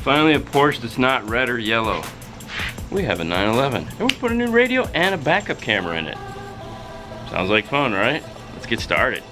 Finally a Porsche that's not red or yellow. We have a 911, and we put a new radio and a backup camera in it. Sounds like fun, right? Let's get started.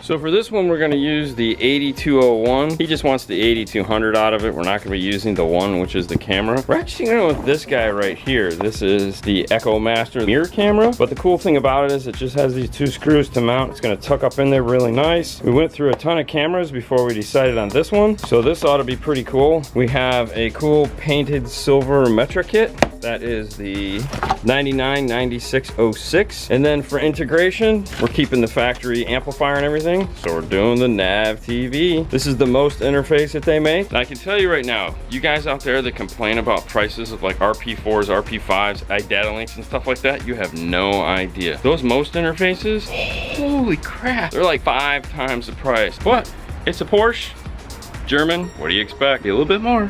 So for this one, we're gonna use the 8201. He just wants the 8200 out of it. We're not gonna be using the one, which is the camera. We're actually gonna go with this guy right here. This is the EchoMaster mirror camera. But the cool thing about it is it just has these two screws to mount. It's gonna tuck up in there really nice. We went through a ton of cameras before we decided on this one. So this ought to be pretty cool. We have a cool painted silver Metra kit. That is the 999606. And then for integration, we're keeping the factory amplifier and everything. So we're doing the NavTv. This is the most interface that they make. And I can tell you right now, you guys out there that complain about prices of like RP4s, RP5s, data links and stuff like that, you have no idea. Those most interfaces, holy crap, they're like 5 times the price. But it's a Porsche, German, what do you expect? Be a little bit more.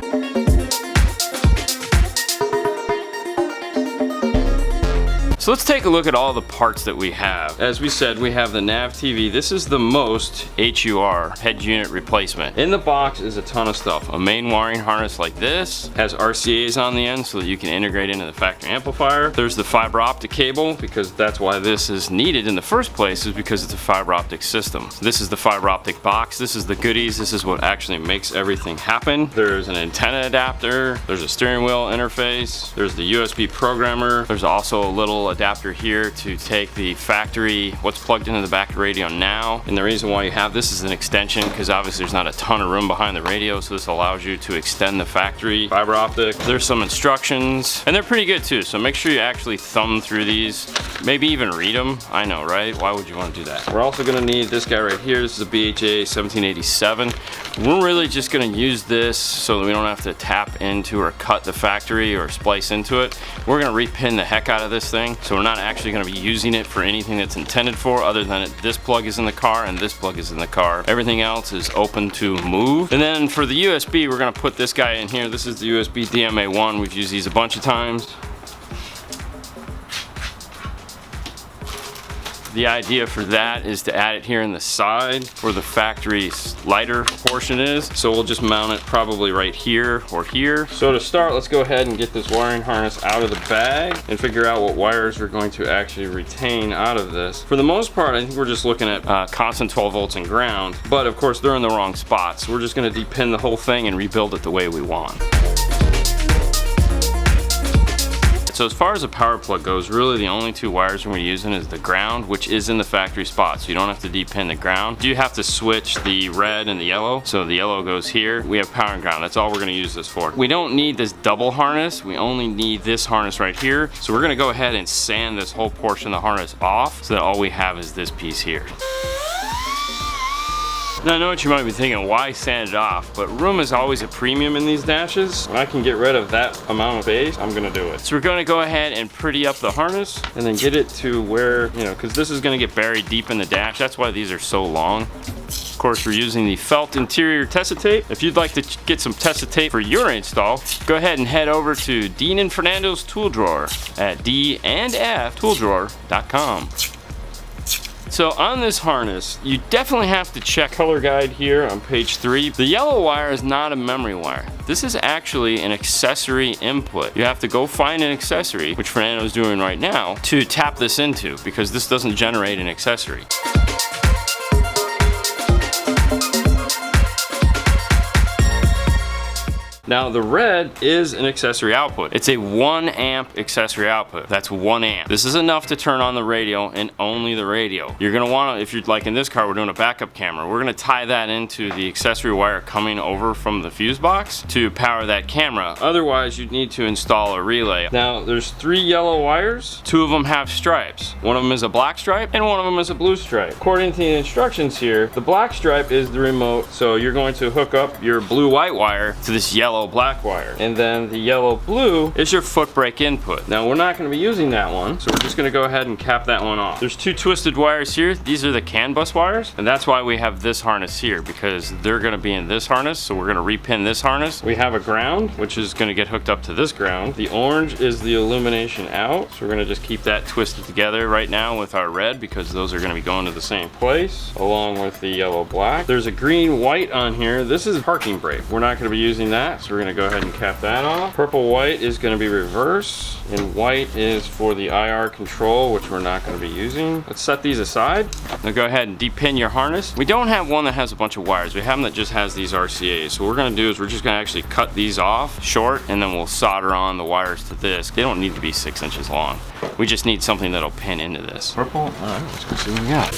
So let's take a look at all the parts that we have. As we said, we have the NavTv. This is the most HUR, head unit replacement. In the box is a ton of stuff. A main wiring harness like this, has RCAs on the end so that you can integrate into the factory amplifier. There's the fiber optic cable, because that's why this is needed in the first place, is because it's a fiber optic system. This is the fiber optic box. This is the goodies. This is what actually makes everything happen. There's an antenna adapter. There's a steering wheel interface. There's the USB programmer. There's also a little adapter here to take the factory, what's plugged into the back of the radio now. And the reason why you have this is an extension, because obviously there's not a ton of room behind the radio, so this allows you to extend the factory fiber optic. There's some instructions, and they're pretty good too, so make sure you actually thumb through these, maybe even read them. I know, right? Why would you want to do that? We're also going to need this guy right here. This is a BHA 1787. We're really just going to use this so that we don't have to tap into or cut the factory or splice into it. We're going to repin the heck out of this thing. So we're not actually going to be using it for anything that's intended for, other than this plug is in the car and this plug is in the car. Everything else is open to move. And then for the USB, we're going to put this guy in here. This is the USB DMA1. We've used these a bunch of times. The idea for that is to add it here in the side where the factory's lighter portion is. So we'll just mount it probably right here or here. So to start, let's go ahead and get this wiring harness out of the bag and figure out what wires we're going to actually retain out of this. For the most part, I think we're just looking at constant 12 volts and ground, but of course they're in the wrong spots. So we're just going to depin the whole thing and rebuild it the way we want. So as far as the power plug goes, really the only 2 wires we're using is the ground, which is in the factory spot, so you don't have to depin the ground. You have to switch the red and the yellow, so the yellow goes here. We have power and ground, that's all we're gonna use this for. We don't need this double harness, we only need this harness right here. So we're gonna go ahead and sand this whole portion of the harness off, so that all we have is this piece here. Now I know what you might be thinking, why sand it off? But room is always a premium in these dashes. When I can get rid of that amount of space, I'm gonna do it. So we're gonna go ahead and pretty up the harness and then get it to where, you know, because this is gonna get buried deep in the dash. That's why these are so long. Of course, we're using the felt interior Tessa tape. If you'd like to get some Tessa tape for your install, go ahead and head over to Dean and Fernando's tool drawer at dandftooldrawer.com. So on this harness, you definitely have to check color guide here on page 3. The yellow wire is not a memory wire. This is actually an accessory input. You have to go find an accessory, which Fernando's doing right now, to tap this into, because this doesn't generate an accessory. Now the red is an accessory output. It's a 1 amp accessory output. That's 1 amp. This is enough to turn on the radio and only the radio. You're gonna wanna, if you're like in this car, we're doing a backup camera, we're gonna tie that into the accessory wire coming over from the fuse box to power that camera. Otherwise, you'd need to install a relay. Now there's 3 yellow wires. 2 of them have stripes. One of them is a black stripe and one of them is a blue stripe. According to the instructions here, the black stripe is the remote. So you're going to hook up your blue-white wire to this yellow black wire, and then the yellow blue is your foot brake input. Now we're not going to be using that one, so we're just going to go ahead and cap that one off. There's 2 twisted wires here. These are the CAN bus wires, and that's why we have this harness here, because they're going to be in this harness. So we're going to repin this harness. We have a ground, which is going to get hooked up to this ground. The orange is the illumination out, so we're going to just keep that twisted together right now with our red, because those are going to be going to the same place along with the yellow black. There's a green white on here. This is parking brake. We're not going to be using that, So we're gonna go ahead and cap that off. Purple white is gonna be reverse, and white is for the IR control, which we're not gonna be using. Let's set these aside. Now go ahead and depin your harness. We don't have one that has a bunch of wires. We have one that just has these RCAs. So what we're gonna do is we're just gonna actually cut these off short, and then we'll solder on the wires to this. They don't need to be 6 inches long. We just need something that'll pin into this. Purple, all right, let's go see what we got.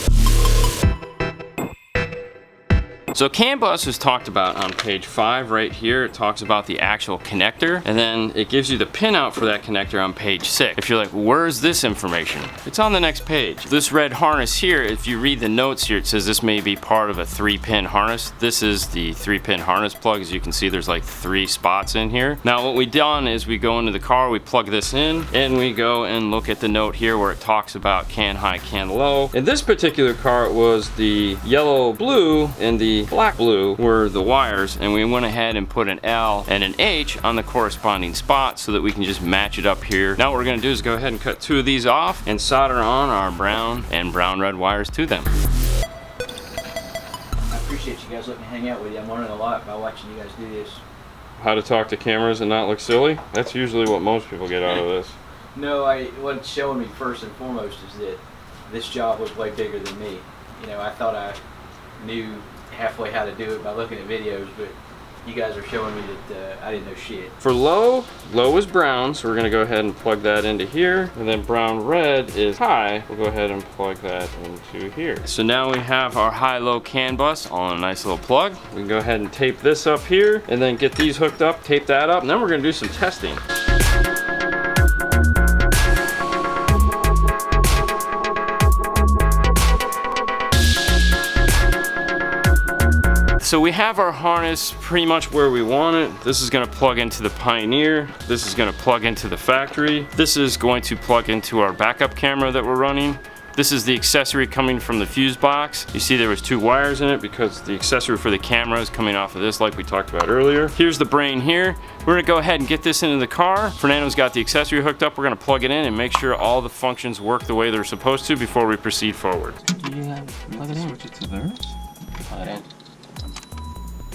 So CAN bus is talked about on page 5 right here. It talks about the actual connector, and then it gives you the pinout for that connector on page 6. If you're like, where's this information? It's on the next page. This red harness here, if you read the notes here, it says this may be part of a 3-pin harness. This is the 3-pin harness plug. As you can see, there's like 3 spots in here. Now what we've done is we go into the car, we plug this in, and we go and look at the note here where it talks about CAN high, CAN low. In this particular car, it was the yellow blue and the black blue were the wires, and we went ahead and put an L and an H on the corresponding spot so that we can just match it up here. Now what we're going to do is go ahead and cut 2 of these off and solder on our brown and brown red wires to them. I appreciate you guys letting me hang out with you. I'm learning a lot by watching you guys do this. How to talk to cameras and not look silly? That's usually what most people get out of this. No, what it's showing me first and foremost is that this job was way bigger than me. You know, I thought I knew halfway how to do it by looking at videos, but you guys are showing me that I didn't know shit. For low is brown, so we're gonna go ahead and plug that into here, and then brown red is high. We'll go ahead and plug that into here. So now we have our high-low CAN bus all in a nice little plug. We can go ahead and tape this up here, and then get these hooked up, tape that up, and then we're gonna do some testing. So we have our harness pretty much where we want it. This is going to plug into the Pioneer. This is going to plug into the factory. This is going to plug into our backup camera that we're running. This is the accessory coming from the fuse box. You see there was 2 wires in it because the accessory for the camera is coming off of this like we talked about earlier. Here's the brain here. We're gonna go ahead and get this into the car. Fernando's got the accessory hooked up. We're gonna plug it in and make sure all the functions work the way they're supposed to before we proceed forward. Do you have plug it in? Switch it to theirs? Plug it in.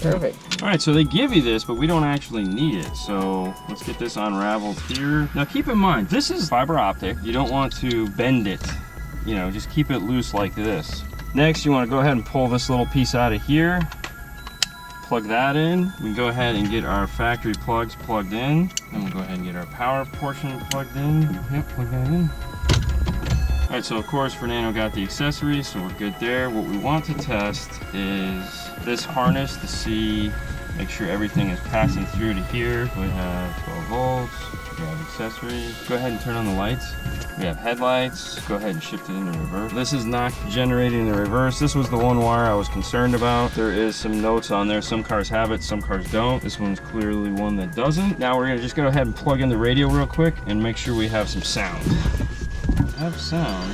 Perfect. All right, so they give you this, but we don't actually need it. So let's get this unraveled here. Now keep in mind, this is fiber optic. You don't want to bend it. You know, just keep it loose like this. Next, you want to go ahead and pull this little piece out of here. Plug that in. We can go ahead and get our factory plugs plugged in. Then we'll go ahead and get our power portion plugged in. Yep, plug that in. All right, so of course Fernando got the accessories, so we're good there. What we want to test is this harness to see, make sure everything is passing through to here. We have 12 volts, we have accessories. Go ahead and turn on the lights. We have headlights. Go ahead and shift it into reverse. This is not generating the reverse. This was the one wire I was concerned about. There is some notes on there. Some cars have it, some cars don't. This one's clearly one that doesn't. Now we're gonna just go ahead and plug in the radio real quick and make sure we have some sound. We have sound,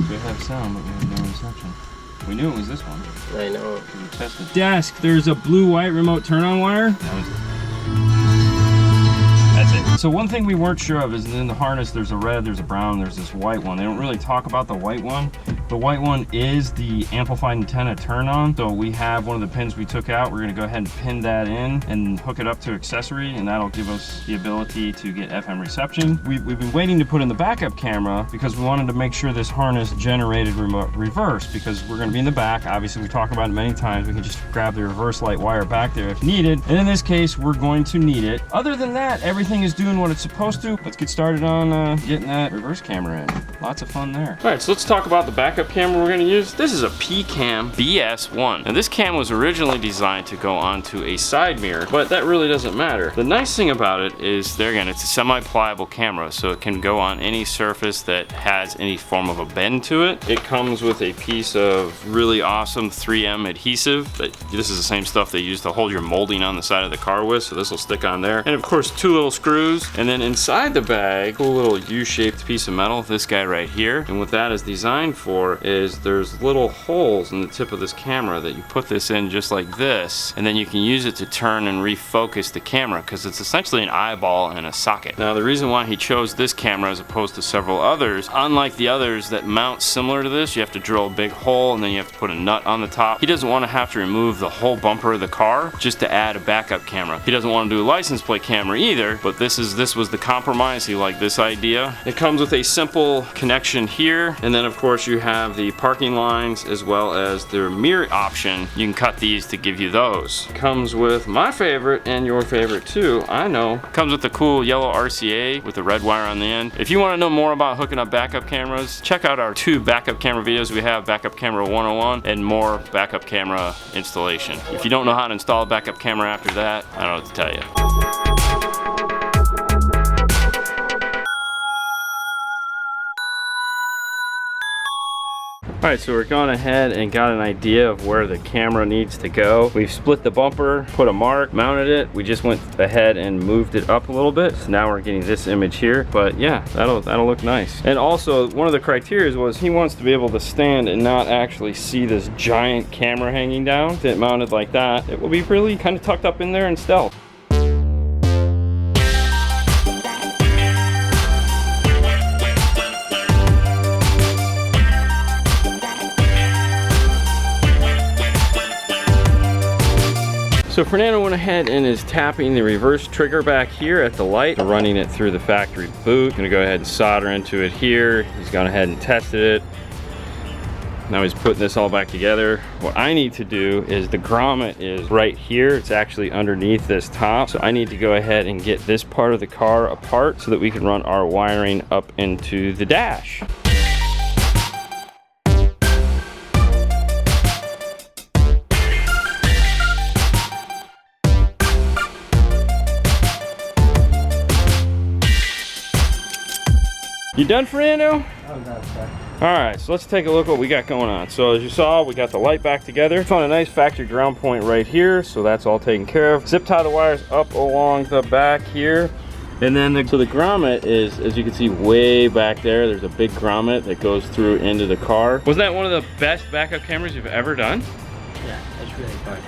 but we have no reception. We knew it was this one. I know. We tested. Desk, there's a blue-white remote turn-on wire. That's it. So one thing we weren't sure of is in the harness there's a red, there's a brown, there's this white one. They don't really talk about the white one. The white one is the amplified antenna turn-on. So we have one of the pins we took out. We're gonna go ahead and pin that in and hook it up to accessory, and that'll give us the ability to get FM reception. We've been waiting to put in the backup camera because we wanted to make sure this harness generated remote reverse, because we're gonna be in the back. Obviously we talk about it many times. We can just grab the reverse light wire back there if needed. And in this case, we're going to need it. Other than that, everything is doing what it's supposed to. Let's get started on getting that reverse camera in. Lots of fun there. All right, so let's talk about the backup camera we're gonna use. This is a PCAM BS1. Now this cam was originally designed to go onto a side mirror, but that really doesn't matter. The nice thing about it is, there again, it's a semi-pliable camera, so it can go on any surface that has any form of a bend to it. It comes with a piece of really awesome 3M adhesive. This is the same stuff they use to hold your molding on the side of the car with, so this will stick on there. And of course, 2 little screws. And then inside the bag, cool little U-shaped piece of metal, this guy right here. And what that is designed for for is there's little holes in the tip of this camera that you put this in just like this, and then you can use it to turn and refocus the camera, because it's essentially an eyeball and a socket. Now the reason why he chose this camera as opposed to several others, unlike the others that mount similar to this, you have to drill a big hole and then you have to put a nut on the top. He doesn't want to have to remove the whole bumper of the car just to add a backup camera. He doesn't want to do a license plate camera either, but this was the compromise. He liked this idea. It comes with a simple connection here, and then of course you have the parking lines as well as their mirror option. You can cut these to give you those. Comes with my favorite and your favorite too, I know. Comes with the cool yellow RCA with the red wire on the end. If you want to know more about hooking up backup cameras, check out our 2 backup camera videos. We have Backup Camera 101 and more backup camera installation. If you don't know how to install a backup camera after that, I don't know what to tell you. Alright, so we're going ahead and got an idea of where the camera needs to go. We've split the bumper, put a mark, mounted it. We just went ahead and moved it up a little bit. So now we're getting this image here. But yeah, that'll look nice. And also, one of the criteria was he wants to be able to stand and not actually see this giant camera hanging down. If it mounted like that, it will be really kind of tucked up in there in stealth. So Fernando went ahead and is tapping the reverse trigger back here at the light, running it through the factory boot. Gonna go ahead and solder into it here. He's gone ahead and tested it. Now he's putting this all back together. What I need to do is the grommet is right here. It's actually underneath this top. So I need to go ahead and get this part of the car apart so that we can run our wiring up into the dash. You done, Fernando? I'm done, sir. Alright, so let's take a look what we got going on. So as you saw, we got the light back together. Found a nice factory ground point right here, so that's all taken care of. Zip tie the wires up along the back here. And then so the grommet is, as you can see, way back there. There's a big grommet that goes through into the car. Wasn't that one of the best backup cameras you've ever done? Yeah, that's really fun.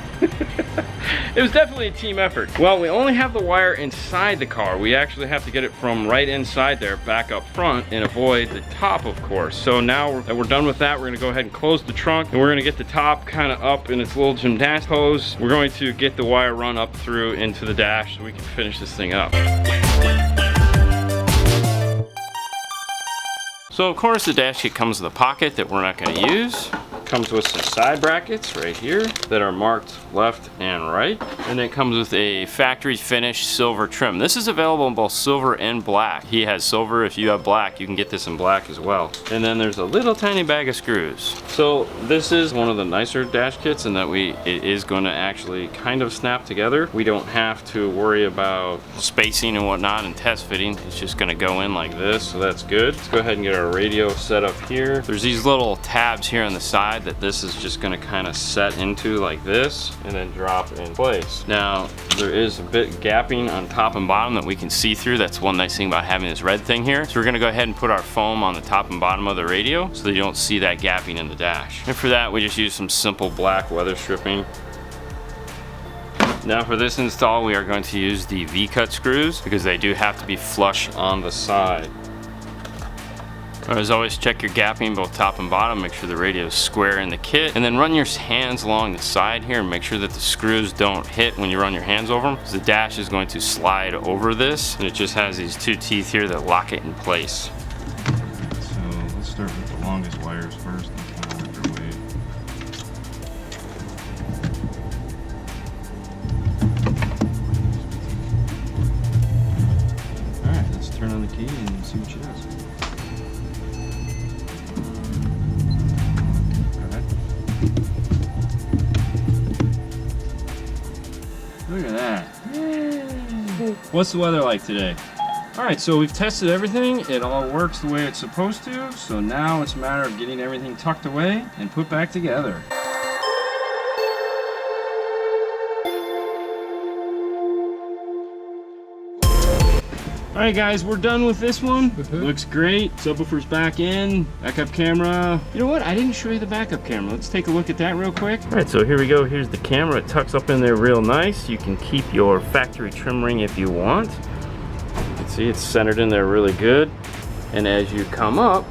It was definitely a team effort. Well, we only have the wire inside the car. We actually have to get it from right inside there back up front and avoid the top, of course. So now that we're done with that, we're gonna go ahead and close the trunk, and we're gonna get the top kind of up in its little gymnastic pose. We're going to get the wire run up through into the dash so we can finish this thing up. So of course the dash kit comes with a pocket that we're not gonna use. Comes with some side brackets right here that are marked left and right. And it comes with a factory finished silver trim. This is available in both silver and black. He has silver. If you have black, you can get this in black as well. And then there's a little tiny bag of screws. So this is one of the nicer dash kits in that it is going to actually kind of snap together. We don't have to worry about spacing and whatnot and test fitting. It's just going to go in like this, so that's good. Let's go ahead and get our radio set up here. There's these little tabs here on the side that this is just going to kind of set into like this and then drop in place. Now there is a bit gapping on top and bottom that we can see through. That's one nice thing about having this red thing here. So we're going to go ahead and put our foam on the top and bottom of the radio so that you don't see that gapping in the dash. And for that we just use some simple black weather stripping. Now for this install we are going to use the V-cut screws because they do have to be flush on the side. As always, check your gapping both top and bottom, make sure the radio is square in the kit, and then run your hands along the side here and make sure that the screws don't hit when you run your hands over them, because the dash is going to slide over this, and it just has these 2 teeth here that lock it in place. So let's start with the longest wires first and kind of work our way. Alright, let's turn on the key and see what she does. Look at that. What's the weather like today? Alright, so we've tested everything. It all works the way it's supposed to. So now it's a matter of getting everything tucked away and put back together. All right, guys, we're done with this one. Looks great. Subwoofer's back in. Backup camera. You know what? I didn't show you the backup camera. Let's take a look at that real quick. All right, so here we go. Here's the camera. It tucks up in there real nice. You can keep your factory trim ring if you want. You can see it's centered in there really good. And as you come up,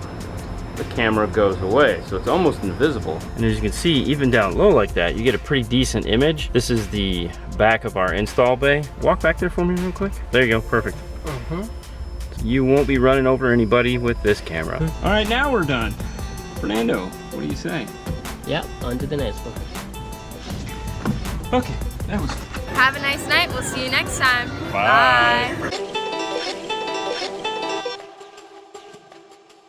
the camera goes away, so it's almost invisible. And as you can see, even down low like that, you get a pretty decent image. This is the back of our install bay. Walk back there for me real quick. There you go, perfect. You won't be running over anybody with this camera. All right, now we're done. Fernando, what do you say? Yep, on to the next one. Okay, that was. Have a nice night. We'll see you next time. Bye. Bye.